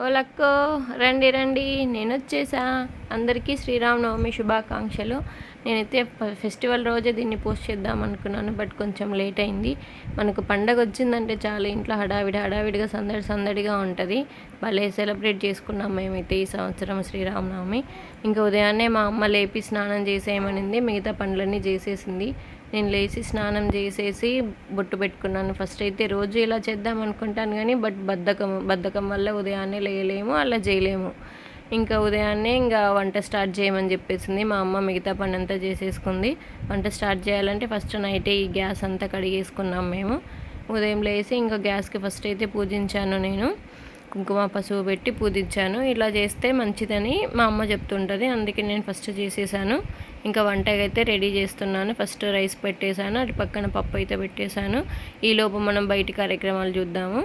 ఓలక్కో రండి రండి నేనొచ్చేసా. అందరికీ శ్రీరామనవమి శుభాకాంక్షలు. నేనైతే ఫెస్టివల్ రోజే దీన్ని పోస్ట్ చేద్దాం అనుకున్నాను, బట్ కొంచెం లేట్ అయింది. మనకు పండగ వచ్చిందంటే చాలా ఇంట్లో హడావిడిగా సందడిగా ఉంటుంది. భలే సెలబ్రేట్ చేసుకున్నాం మేమైతే ఈ సంవత్సరం శ్రీరామనవమి. ఇంకా ఉదయాన్నే మా అమ్మ లేపి స్నానం చేసేయమనింది, మిగతా పనులన్నీ చేసేసింది. నేను లేచి స్నానం చేసేసి బొట్టు పెట్టుకున్నాను. ఫస్ట్ అయితే రోజు ఇలా చేద్దాం అనుకుంటాను కానీ బట్ బద్ధకం వల్ల ఉదయాన్నే లేయలేము, అలా చేయలేము. ఇంకా ఉదయాన్నే ఇంకా వంట స్టార్ట్ చేయమని చెప్పేసింది మా అమ్మ. మిగతా పని అంతా చేసేసుకుంది. వంట స్టార్ట్ చేయాలంటే ఫస్ట్ నైటే ఈ గ్యాస్ అంతా కడిగేసుకున్నాం మేము. ఉదయం లేచి ఇంకా గ్యాస్కి ఫస్ట్ అయితే పూజించాను నేను. కుంకుమ పసుపు పెట్టి పూజించాను. ఇలా చేస్తే మంచిదని మా అమ్మ చెప్తుంటుంది, అందుకే నేను ఫస్ట్ చేసేసాను. ఇంకా వంటకైతే రెడీ చేస్తున్నాను. ఫస్ట్ రైస్ పెట్టేశాను, అటు పక్కన పప్పు అయితే పెట్టేశాను. ఈలోపు మనం బయట కార్యక్రమాలు చూద్దాము.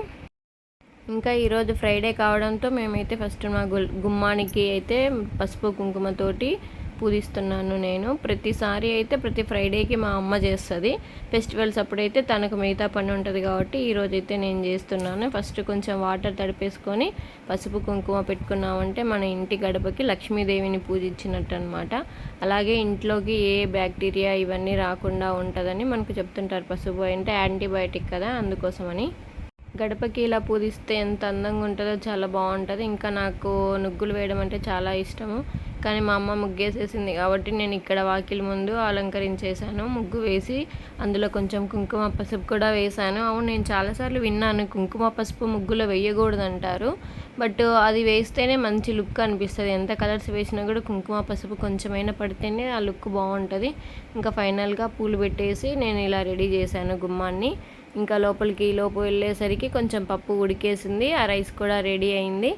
ఇంకా ఈరోజు ఫ్రైడే కావడంతో మేమైతే ఫస్ట్ మా గుమ్మానికి అయితే పసుపు కుంకుమతోటి పూజిస్తున్నాను నేను. ప్రతిసారి అయితే ప్రతి ఫ్రైడేకి మా అమ్మ చేస్తుంది. ఫెస్టివల్స్ అప్పుడైతే తనకు మిగతా పని ఉంటుంది కాబట్టి ఈరోజైతే నేను చేస్తున్నాను. ఫస్ట్ కొంచెం వాటర్ తడిపేసుకొని పసుపు కుంకుమ పెట్టుకున్నామంటే మన ఇంటి గడపకి లక్ష్మీదేవిని పూజించినట్టు అనమాట. అలాగే ఇంట్లోకి ఏ బ్యాక్టీరియా ఇవన్నీ రాకుండా ఉంటుందని మనకు చెప్తుంటారు. పసుపు అంటే యాంటీబయాటిక్ కదా, అందుకోసమని. గడపకి ఇలా పూజిస్తే ఎంత అందంగా ఉంటుందో, చాలా బాగుంటుంది. ఇంకా నాకు ముగ్గులు వేయడం అంటే చాలా ఇష్టము, కానీ మా అమ్మ ముగ్గేసేసింది కాబట్టి నేను ఇక్కడ వాకిలి ముందు అలంకరించేశాను. ముగ్గు వేసి అందులో కొంచెం కుంకుమ పసుపు కూడా వేశాను. అవును, నేను చాలాసార్లు విన్నాను కుంకుమ పసుపు ముగ్గులో వేయకూడదు అంటారు, బట్ అది వేస్తేనే మంచి లుక్ అనిపిస్తుంది. ఎంత కలర్స్ వేసినా కూడా కుంకుమ పసుపు కొంచెమైనా పడితేనే ఆ లుక్ బాగుంటుంది. ఇంకా ఫైనల్గా పూలు పెట్టేసి నేను ఇలా రెడీ చేశాను గుమ్మాన్ని. ఇంకా లోపు వెళ్ళేసరికి కొంచెం పప్పు ఉడికేసింది, ఆ రైస్ కూడా రెడీ అయింది.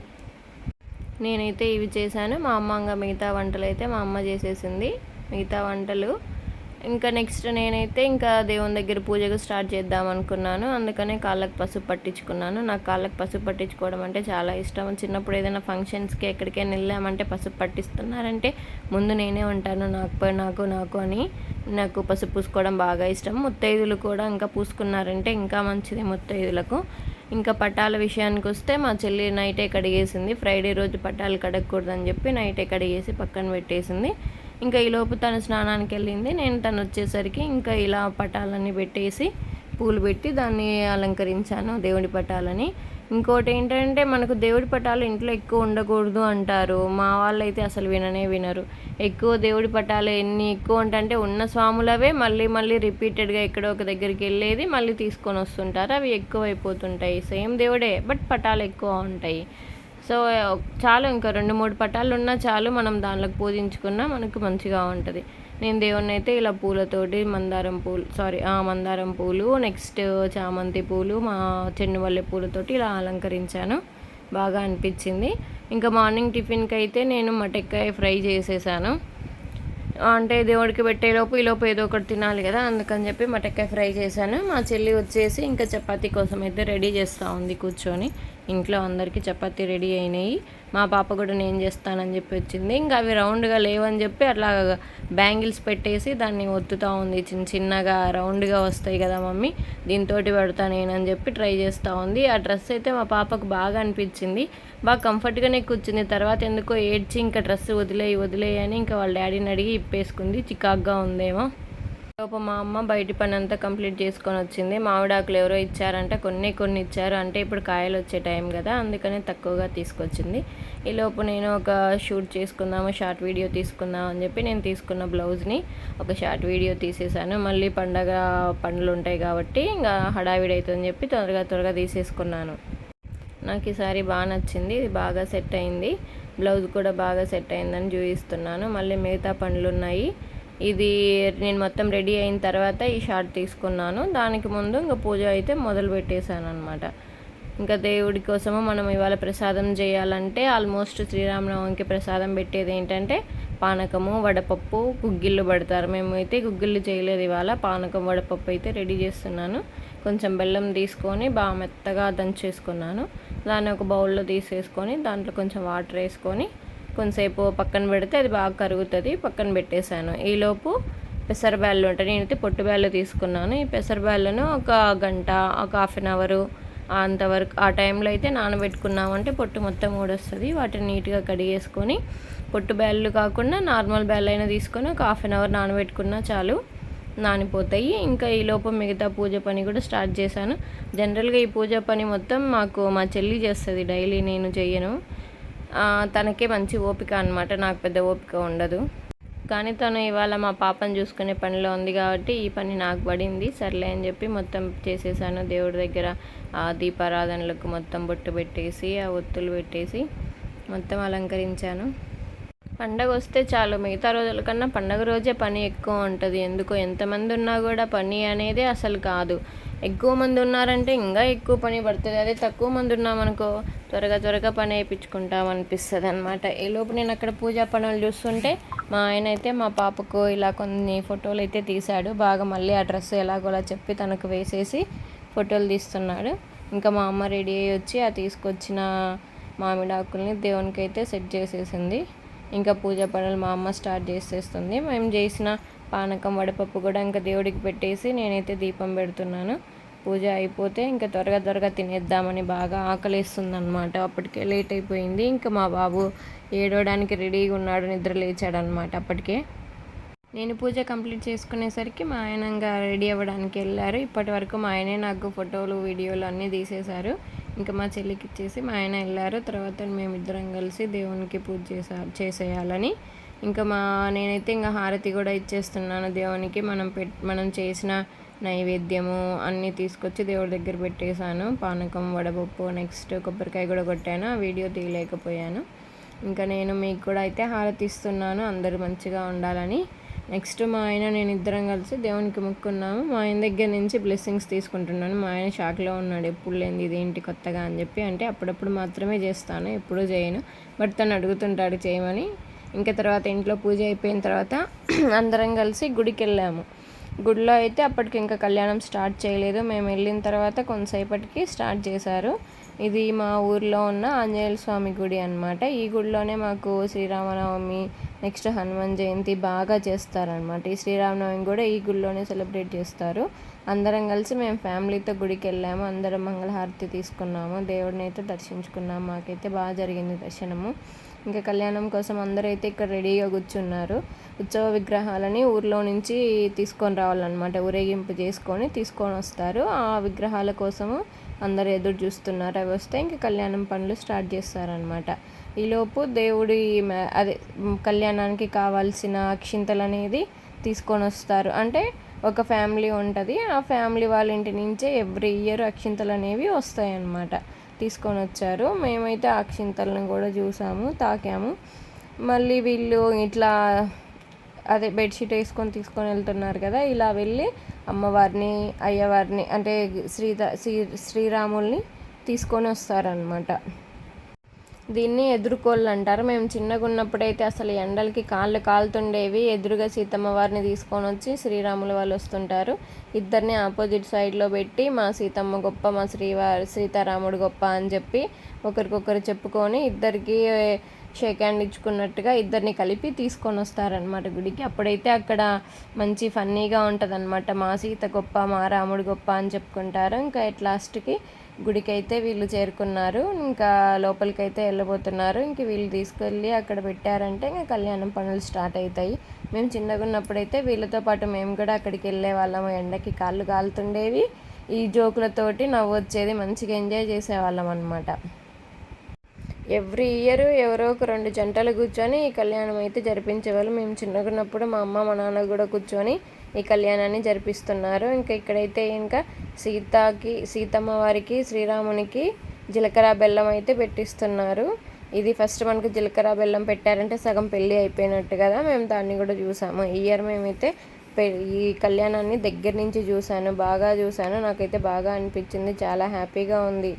నేనైతే ఇవి చేశాను. మా అమ్మ ఇంకా మిగతా వంటలు అయితే మా అమ్మ చేసేసింది, మిగతా వంటలు. ఇంకా నెక్స్ట్ నేనైతే ఇంకా దేవుని దగ్గర పూజకు స్టార్ట్ చేద్దాం అనుకున్నాను. అందుకనే కాళ్ళకు పసుపు పట్టించుకున్నాను. నాకు కాళ్ళకు పసుపు పట్టించుకోవడం అంటే చాలా ఇష్టం. చిన్నప్పుడు ఏదైనా ఫంక్షన్స్కి ఎక్కడికైనా వెళ్ళామంటే పసుపు పట్టిస్తున్నారంటే ముందు నేనే ఉంటాను, నాకు అని. నాకు పసుపు పూసుకోవడం బాగా ఇష్టం. ముత్తైదులు కూడా ఇంకా పూసుకున్నారంటే ఇంకా మంచిది ముత్తైదులకు. ఇంకా పటాల విషయానికి వస్తే మా చెల్లి నైటే కడిగేసింది. ఫ్రైడే రోజు పటాలు కడగకూడదని చెప్పి నైటే కడిగేసి పక్కన పెట్టేసింది. ఇంకా ఈలోపు తను స్నానానికి వెళ్ళింది. నేను తను వచ్చేసరికి ఇంకా ఇలా పటాలన్నీ పెట్టేసి పూలు పెట్టి దాన్ని అలంకరించాను, దేవుడి పటాలని. ఇంకోటి ఏంటంటే మనకు దేవుడి పటాలు ఇంట్లో ఎక్కువ ఉండకూడదు అంటారు. మా వాళ్ళు అయితే అసలు వినరు. ఎక్కువ దేవుడి పటాలు ఎన్ని ఎక్కువ అంటే ఉన్న స్వాములవే మళ్ళీ రిపీటెడ్గా ఎక్కడో ఒక దగ్గరికి వెళ్ళేది మళ్ళీ తీసుకొని వస్తుంటారు. అవి ఎక్కువ అయిపోతుంటాయి. సేమ్ దేవుడే బట్ పటాలు ఎక్కువ ఉంటాయి. సో చాలు, ఇంకా 2-3 పటాలు ఉన్నా చాలు, మనం దానిలోకి పూజించుకున్నా మనకు మంచిగా ఉంటుంది. నేను దేవుణ్ణి అయితే ఇలా పూలతోటి మందారం పూలు, నెక్స్ట్ చామంతి పూలు, మా చెన్నుమల్లె పూలతోటి ఇలా అలంకరించాను. బాగా అనిపించింది. ఇంకా మార్నింగ్ టిఫిన్కి అయితే నేను మటక్కాయ ఫ్రై చేసేసాను. అంటే దేవుడికి ఈలోపు ఏదో ఒకటి తినాలి కదా, అందుకని చెప్పి మటక్కాయ ఫ్రై చేశాను. మా చెల్లి వచ్చేసి ఇంకా చపాతీ కోసం అయితే రెడీ చేస్తూ ఉంది కూర్చొని. ఇంట్లో అందరికీ చపాతీ రెడీ అయినాయి. మా పాప కూడా నేను చేస్తానని చెప్పి వచ్చింది. ఇంకా అవి రౌండ్గా లేవని చెప్పి అట్లా బ్యాంగిల్స్ పెట్టేసి దాన్ని ఒత్తుతూ ఉంది. చిన్నగా రౌండ్గా వస్తాయి కదా మమ్మీ, దీంతో పెడతా నేనని చెప్పి ట్రై చేస్తూ ఉంది. ఆ డ్రెస్ అయితే మా పాపకు బాగా అనిపించింది, బాగా కంఫర్ట్గానే కూర్చుంది. తర్వాత ఎందుకో ఏడ్చి ఇంకా డ్రెస్ వదిలేయి అని ఇంకా వాళ్ళ డాడీని అడిగి ఇప్పేసుకుంది. చికాగ్గా ఉందేమో. లోపు మా అమ్మ బయటి పని అంతా కంప్లీట్ చేసుకొని వచ్చింది. మామిడాకులు ఎవరో ఇచ్చారంట, కొన్ని ఇచ్చారు. అంటే ఇప్పుడు కాయలు వచ్చే టైం కదా, అందుకనే తక్కువగా తీసుకొచ్చింది. ఈలోపు నేను ఒక షార్ట్ వీడియో తీసుకుందాం అని చెప్పి నేను తీసుకున్న బ్లౌజ్ని ఒక షార్ట్ వీడియో తీసేసాను. మళ్ళీ పండగ పనులు ఉంటాయి కాబట్టి ఇంకా హడావిడి అవుతుందని చెప్పి త్వరగా తీసేసుకున్నాను. నాకు ఈసారి బాగా నచ్చింది, ఇది బాగా సెట్ అయింది. బ్లౌజ్ కూడా బాగా సెట్ అయిందని చూపిస్తున్నాను. మళ్ళీ మిగతా పనులు ఉన్నాయి. ఇది నేను మొత్తం రెడీ అయిన తర్వాత ఈ షార్ట్ తీసుకున్నాను. దానికి ముందు ఇంకా పూజ అయితే మొదలు పెట్టేశాను అనమాట. ఇంకా దేవుడి కోసము మనం ఇవాళ ప్రసాదం చేయాలంటే ఆల్మోస్ట్ శ్రీరామనవమికి ప్రసాదం పెట్టేది ఏంటంటే పానకము, వడపప్పు, గుగ్గిళ్ళు పడతారు. మేము అయితే గుగ్గిళ్ళు చేయలేదు ఇవాళ. పానకం, వడపప్పు అయితే రెడీ చేస్తున్నాను. కొంచెం బెల్లం తీసుకొని బాగా మెత్తగా దంచేసుకున్నాను. దాన్ని ఒక బౌల్లో తీసేసుకొని దాంట్లో కొంచెం వాటర్ వేసుకొని కొంతసేపు పక్కన పెడితే అది బాగా కరుగుతుంది. పక్కన పెట్టేశాను. ఈలోపు పెసరబ్యాళ్ళు ఉంటాయి. నేనైతే పొట్టుబ్యాళ్ళు తీసుకున్నాను. ఈ పెసరబ్యాళ్ళను ఒక గంట, ఒక హాఫ్ అన్ అవరు అంతవరకు ఆ టైంలో అయితే నానబెట్టుకున్నామంటే పొట్టు మొత్తం ఊడొస్తుంది. వాటిని నీట్గా కడిగేసుకొని పొట్టు బ్యాళ్ళు కాకుండా నార్మల్ బ్యాళ్ళు అయినా తీసుకొని ఒక 1/2 అవర్ నానబెట్టుకున్నా చాలు, నానిపోతాయి. ఇంకా ఈ లోపు మిగతా పూజ పని కూడా స్టార్ట్ చేశాను. జనరల్గా ఈ పూజ పని మొత్తం మాకు మా చెల్లి చేస్తుంది, డైలీ నేను చెయ్యను. తనకే మంచి ఓపిక అనమాట, నాకు పెద్ద ఓపిక ఉండదు. కానీ తను ఇవాళ మా పాపను చూసుకునే పనిలో ఉంది కాబట్టి ఈ పని నాకు పడింది. సర్లే అని చెప్పి మొత్తం చేసేసాను. దేవుడి దగ్గర దీపారాధనలకు మొత్తం బొట్టు పెట్టేసి ఆ ఒత్తులు పెట్టేసి మొత్తం అలంకరించాను. పండగ వస్తే చాలు, మిగతా రోజుల కన్నా పండగ రోజే పని ఎక్కువ ఉంటుంది. ఎందుకో ఎంతమంది ఉన్నా కూడా పని అనేది అసలు కాదు. ఎక్కువ మంది ఉన్నారంటే ఇంకా ఎక్కువ పని పడుతుంది. అదే తక్కువ మంది ఉన్నామనుకో త్వరగా పని వేయించుకుంటాం అనిపిస్తుంది అనమాట. ఈలోపు నేను అక్కడ పూజా పనులు చూస్తుంటే మా ఆయన అయితే మా పాపకు ఇలా కొన్ని ఫోటోలు అయితే తీశాడు. బాగా మళ్ళీ ఆ డ్రెస్ ఎలాగోలా చెప్పి తనకు వేసేసి ఫోటోలు తీస్తున్నాడు. ఇంకా మా అమ్మ రెడీ అయ్యి వచ్చి ఆ తీసుకొచ్చిన మామిడాకుల్ని దేవునికి అయితే సెట్ చేసేసింది. ఇంకా పూజ పనులు మా అమ్మ స్టార్ట్ చేసేస్తుంది. మేము చేసిన పానకం వడపప్పు కూడా ఇంకా దేవుడికి పెట్టేసి నేనైతే దీపం పెడుతున్నాను. పూజ అయిపోతే ఇంకా త్వరగా తినేద్దామని బాగా ఆకలిస్తుంది అనమాట. అప్పటికే లేట్ అయిపోయింది. ఇంకా మా బాబు ఏడవడానికి రెడీగా ఉన్నాడు, నిద్ర లేచాడనమాట అప్పటికే. నేను పూజ కంప్లీట్ చేసుకునేసరికి మా ఆయన ఇంకా రెడీ అవ్వడానికి వెళ్ళారు. ఇప్పటి వరకు మా ఆయనే నాకు ఫోటోలు వీడియోలు అన్నీ తీసేశారు. ఇంకా మా చెల్లికి ఇచ్చేసి మా ఆయన వెళ్ళారు. తర్వాత మేమిద్దరం కలిసి దేవునికి పూజ చేసేయాలని ఇంకా నేనైతే ఇంకా హారతి కూడా ఇచ్చేస్తున్నాను దేవునికి. మనం చేసిన నైవేద్యము అన్నీ తీసుకొచ్చి దేవుడి దగ్గర పెట్టేశాను. పానకం వడపప్పు నెక్స్ట్ కొబ్బరికాయ కూడా కొట్టాను, ఆ వీడియో తీయలేకపోయాను. ఇంకా నేను మీకు కూడా అయితే హారతి ఇస్తున్నాను అందరూ మంచిగా ఉండాలని. నెక్స్ట్ మా ఆయన నేను ఇద్దరం కలిసి దేవునికి మొక్కున్నాము. మా ఆయన దగ్గర నుంచి బ్లెస్సింగ్స్ తీసుకుంటున్నాను. మా ఆయన షాక్లో ఉన్నాడు, ఎప్పుడు లేనిది ఇదేంటి కొత్తగా అని చెప్పి. అంటే అప్పుడప్పుడు మాత్రమే చేస్తాను, ఎప్పుడూ చేయను. బట్ తను అడుగుతుంటాడు చేయమని. ఇంకా తర్వాత ఇంట్లో పూజ అయిపోయిన తర్వాత అందరం కలిసి గుడికి వెళ్ళాము. గుడిలో అయితే అప్పటికి ఇంకా కళ్యాణం స్టార్ట్ చేయలేదు. మేము వెళ్ళిన తర్వాత కొంతసేపటికి స్టార్ట్ చేశారు. ఇది మా ఊర్లో ఉన్న ఆంజనేయ స్వామి గుడి అనమాట. ఈ గుడిలోనే మాకు శ్రీరామనవమి నెక్స్ట్ హనుమాన్ జయంతి బాగా చేస్తారనమాట. ఈ శ్రీరామనవమి కూడా ఈ గుడిలోనే సెలబ్రేట్ చేస్తారు. అందరం కలిసి మేము ఫ్యామిలీతో గుడికి వెళ్ళాము. అందరం మంగళహారతి తీసుకున్నాము, దేవుడిని అయితే దర్శించుకున్నాము. మాకైతే బాగా జరిగింది దర్శనము. ఇంకా కళ్యాణం కోసం అందరూ అయితే ఇక్కడ రెడీగా కూర్చున్నారు. ఉత్సవ విగ్రహాలని ఊర్లో నుంచి తీసుకొని రావాలన్నమాట. ఊరేగింపు తీసుకొని వస్తారు. ఆ విగ్రహాల కోసము అందరు ఎదురు చూస్తున్నారు. అవి వస్తే ఇంకా కళ్యాణం పనులు స్టార్ట్ చేస్తారనమాట. ఈలోపు దేవుడి కళ్యాణానికి కావాల్సిన అక్షింతలు అనేది తీసుకొని వస్తారు. అంటే ఒక ఫ్యామిలీ ఉంటుంది, ఆ ఫ్యామిలీ వాళ్ళ ఇంటి నుంచే ఎవ్రీ ఇయర్ అక్షింతలు అనేవి వస్తాయన్నమాట. తీసుకొని వచ్చారు. మేమైతే ఆ అక్షింతలను కూడా చూసాము, తాకాము. మళ్ళీ వీళ్ళు ఇట్లా బెడ్షీట్ వేసుకొని తీసుకొని వెళ్తున్నారు కదా, ఇలా వెళ్ళి అమ్మవారిని అయ్యవారిని అంటే శ్రీరాముల్ని తీసుకొని వస్తారనమాట. దీన్ని ఎదుర్కోళ్ళు అంటారు. మేము చిన్నగా ఉన్నప్పుడైతే అసలు ఎండలకి కాళ్ళు కాలుతుండేవి. ఎదురుగా సీతమ్మ వారిని తీసుకొని వచ్చి శ్రీరాముల వాళ్ళు వస్తుంటారు. ఇద్దరిని ఆపోజిట్ సైడ్లో పెట్టి మా సీతమ్మ గొప్ప, మా సీతారాముడు గొప్ప అని చెప్పి ఒకరికొకరు చెప్పుకొని ఇద్దరికి షేక్ హ్యాండ్ ఇచ్చుకున్నట్టుగా ఇద్దరిని కలిపి తీసుకొని వస్తారనమాట గుడికి. అప్పుడైతే అక్కడ మంచి ఫన్నీగా ఉంటుంది అనమాట. మా సీత గొప్ప, మా రాముడు గొప్ప అని చెప్పుకుంటారు. ఇంకా లాస్ట్కి గుడికి అయితే వీళ్ళు చేరుకున్నారు. ఇంకా లోపలికైతే వెళ్ళబోతున్నారు. ఇంక వీళ్ళు తీసుకెళ్ళి అక్కడ పెట్టారంటే ఇంకా కళ్యాణం పనులు స్టార్ట్ అవుతాయి. మేము చిన్నగా ఉన్నప్పుడైతే వీళ్ళతో పాటు మేము కూడా అక్కడికి వెళ్ళే వాళ్ళము. ఎండకి కాళ్ళు కాలుతుండేవి. ఈ జోకులతోటి నవ్వు వచ్చేది, మంచిగా ఎంజాయ్ చేసేవాళ్ళం అనమాట. ఎవ్రీ ఇయర్ ఎవరో ఒక 2 జంటలు కూర్చొని ఈ కళ్యాణం అయితే జరిపించేవాళ్ళు. మేము చిన్నగా ఉన్నప్పుడు మా అమ్మ మా నాన్న కూడా కూర్చొని ఈ కళ్యాణాన్ని జరిపిస్తున్నారు. ఇంకా ఇక్కడైతే ఇంకా సీతమ్మ వారికి శ్రీరామునికి జీలకర్ర బెల్లం అయితే పెట్టిస్తున్నారు. ఇది ఫస్ట్ మనకు జీలకర్ర బెల్లం పెట్టారంటే సగం పెళ్ళి అయిపోయినట్టు కదా, మేము దాన్ని కూడా చూసాము. ఈ ఇయర్ మేమైతే ఈ కళ్యాణాన్ని దగ్గర నుంచి బాగా చూశాను. నాకైతే బాగా అనిపించింది, చాలా హ్యాపీగా ఉంది.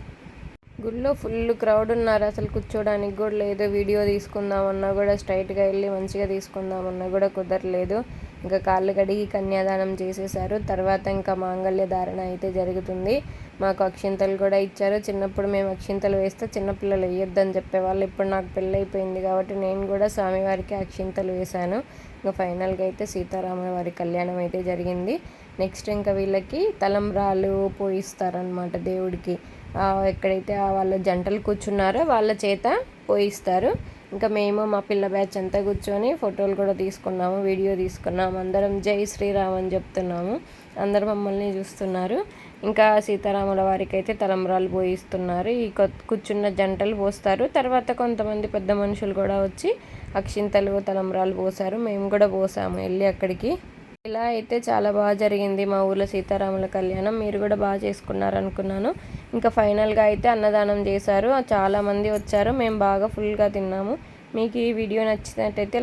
గుడిలో ఫుల్ క్రౌడ్ ఉన్నారు, అసలు కూర్చోడానికి కూడా లేదు. వీడియో తీసుకుందామన్నా కూడా స్ట్రైట్గా వెళ్ళి మంచిగా తీసుకుందామన్నా కూడా కుదరలేదు. ఇంకా కాళ్ళు కడిగి కన్యాదానం చేసేసారు. తర్వాత ఇంకా మాంగళ్య ధారణ అయితే జరుగుతుంది. మాకు అక్షింతలు కూడా ఇచ్చారు. చిన్నప్పుడు మేము అక్షింతలు వేస్తే చిన్నపిల్లలు వేయొద్దని చెప్పేవాళ్ళు. ఇప్పుడు నాకు పెళ్ళి అయిపోయింది కాబట్టి నేను కూడా స్వామివారికి అక్షింతలు వేశాను. ఇంకా ఫైనల్గా అయితే సీతారాముల వారి కళ్యాణం అయితే జరిగింది. నెక్స్ట్ ఇంకా వీళ్ళకి తలంబ్రాలు పోయిస్తారనమాట దేవుడికి. ఎక్కడైతే వాళ్ళ జంటలు కూర్చున్నారో వాళ్ళ చేత పోయిస్తారు. ఇంకా మేము మా పిల్ల బ్యాచ్ అంతా కూర్చొని ఫోటోలు కూడా తీసుకున్నాము, వీడియో తీసుకున్నాము. అందరం జై శ్రీరామ్ అని చెప్తున్నాము. అందరు మమ్మల్ని చూస్తున్నారు. ఇంకా సీతారాముల వారికి అయితే తలంబ్రాలు పోయిస్తున్నారు. ఈ కూర్చున్న జంటలు పోస్తారు. తర్వాత కొంతమంది పెద్ద మనుషులు కూడా వచ్చి అక్షింతలు తలంబ్రాలు పోసారు. మేము కూడా పోసాము వెళ్ళి అక్కడికి. ఇలా అయితే చాలా బాగా జరిగింది మా ఊర్లో సీతారాముల కళ్యాణం. మీరు కూడా బాగా చేసుకున్నారు అనుకున్నాను. ఇంకా ఫైనల్గా అయితే అన్నదానం చేశారు. చాలామంది వచ్చారు. మేము బాగా ఫుల్గా తిన్నాము. మీకు ఈ వీడియో నచ్చినట్టయితే